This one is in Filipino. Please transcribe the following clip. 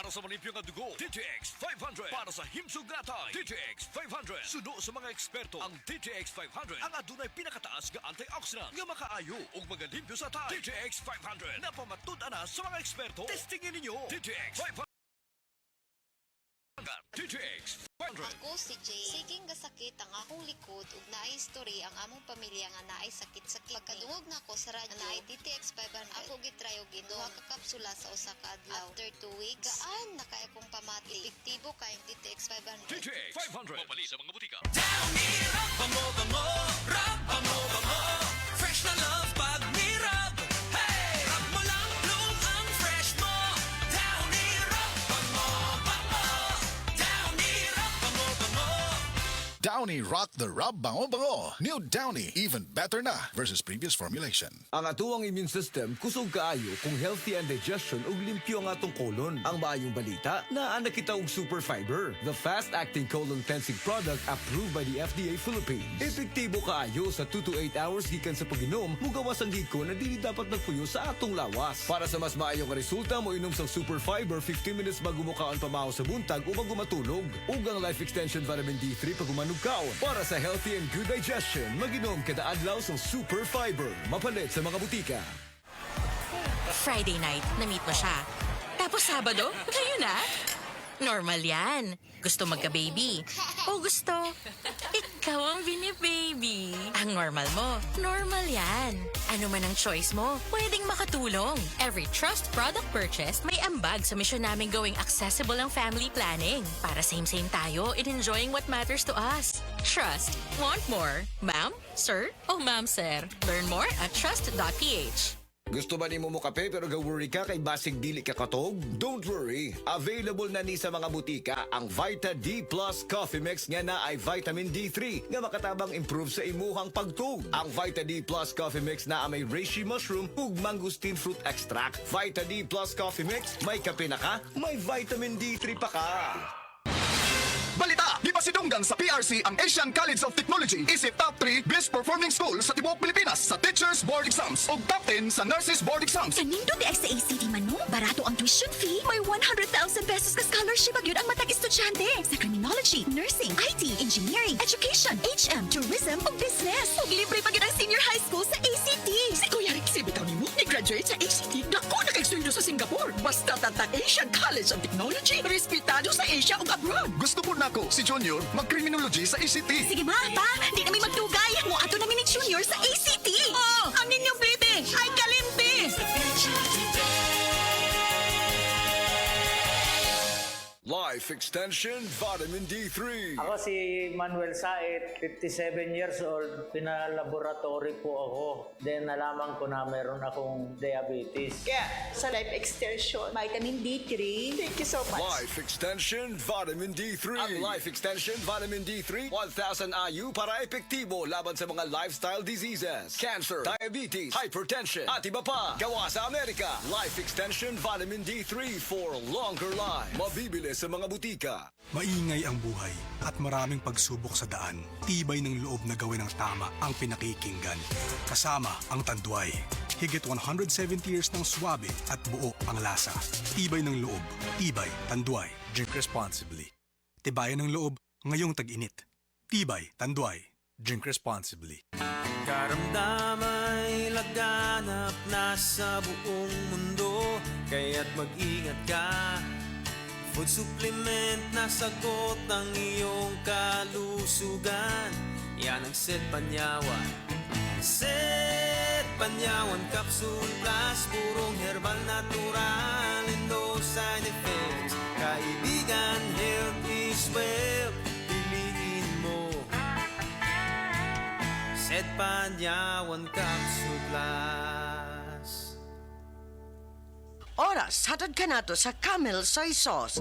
Para sa malimpyo nga dugo, DTX 500. Para sa himsog natay, DTX 500. Suno sa mga eksperto, ang DTX 500 ang adunay pinakataas nga antioxidant nga makaayo ug magalimpyo sa tay. DTX 500 na pamatud-ana sa mga eksperto. Testingin ninyo. DTX 500. DTX 500. Ako si Jay. Siging gasakit ang akong likod ug naay history ang among pamilya nga naay sakit-sakit. Pagkadungog na ako sa radyo, naay DTX 500. Ako gitry og inom ka kapsula sa usa ka adlaw. After 2 weeks, gaan na kay akong pamati. Epektibo kayong DTX 500. DTX 500. Mapali sa mga butika. Downy Rub, bango, bango, rub, bango, bango. Fresh na love pag ni-rub. Hey! Rub mo lang, bloom ang fresh mo. Downy Rub, bango, bango. Downy Rub, bango, bango. Downy Rock the Rub Bango Bango. New Downy, even better na versus previous formulation. Ang atuang immune system kusog kaayo kung healthy ang digestion ug limpyo ang atong colon. Ang maayong balita, naa na kita og super fiber, the fast-acting colon cleansing product approved by the FDA Philippines. Epektibo kaayo sa 2 to 8 hours gikan sa pag-inom, mugawas ang hiko na dili dapat nagpuyo sa atong lawas. Para sa mas maayong nga resulta, mo inom sa super fiber 15 minutes bago mo kaon pamahaw sa buntag o bago matulog. Ug ang life extension vitamin D3 pag umanug kaon. Para sa healthy and good digestion, mag-inom kada adlaw sa super fiber. Mapalit sa mga butika. Friday night, na-meet mo siya. Tapos Sabado, kayo na? Normal yan. Gusto magka-baby. O gusto, ikaw ang bini-baby. Ang normal mo, normal yan. Ano man ang choice mo, pwedeng makatulong. Every Trust product purchase, may ambag sa misyon namin gawing accessible ang family planning. Para same-same tayo in enjoying what matters to us. Trust. Want more? Ma'am? Sir? O ma'am, sir? Learn more at trust.ph. Gusto ba nimo mo kape pero ga-worry ka kay basig dili ka katog? Don't worry. Available na ni sa mga butika ang Vita D Plus Coffee Mix nga na ay vitamin D3 nga makatabang improve sa imuhang pagtug. Ang Vita D Plus Coffee Mix na may reishi mushroom ug mangosteen fruit extract. Vita D Plus Coffee Mix, may kape na ka, may vitamin D3 pa ka. Balita! Di ba sidunggan sa PRC ang Asian College of Technology? Isip top 3 best performing school sa tibuok Pilipinas sa Teachers Board Exams o top 10 sa Nurses Board Exams. Kanindo di ay sa ACT man no? Barato ang tuition fee. May 100,000 pesos ka scholarship agad ang matag estudyante sa criminology, nursing, IT, engineering, education, HM, tourism ug business. Ug libre pa gid ang senior high school sa ACT. Si Kuya Rick bitaw nimo ni-graduate sa ACT. Dako na kay sweldo sa Singapore. Basta tatag Asian College of Technology. Respetado sa Asia ug abroad. Gusto po nako si Junior mag-criminology sa ACT. Sige ma, pa, di na may magdugay. Mo ato namin ni Junior sa ACT. Oh, ang ninyong plite ay kalimpi. Life Extension Vitamin D3. Ako si Manuel Said, 57 years old. Pinalaboratory po ako. Then nalaman ko na meron akong diabetes. Kaya sa Life Extension, Vitamin D3, thank you so much. Life Extension Vitamin D3. Ang Life Extension Vitamin D3, 1,000 IU para epektibo laban sa mga lifestyle diseases, cancer, diabetes, hypertension, at iba pa. Gawa sa Amerika. Life Extension Vitamin D3 for longer life. Mabibili sa mga butika. Maingay ang buhay at maraming pagsubok sa daan. Tibay ng loob na gawin ang tama ang pinakikinggan. Kasama ang Tanduay. Higit 170 years ng swabe at buo ang lasa. Tibay ng loob. Tibay, Tanduay. Drink responsibly. Tibayan ng loob ngayong tag-init. Tibay, Tanduay. Drink responsibly. Karamdamay laganap na sa buong mundo, kaya't mag-ingat ka. Food supplement na sagot ang iyong kalusugan. Yan ang Set Panyawan. Set Panyawan Capsule Plus, purong herbal natural and no side effects. Kaibigan, health is wealth. Piliin mo Set Panyawan Capsule Plus. Oras, hatod ka na to sa Camel Soy Sauce.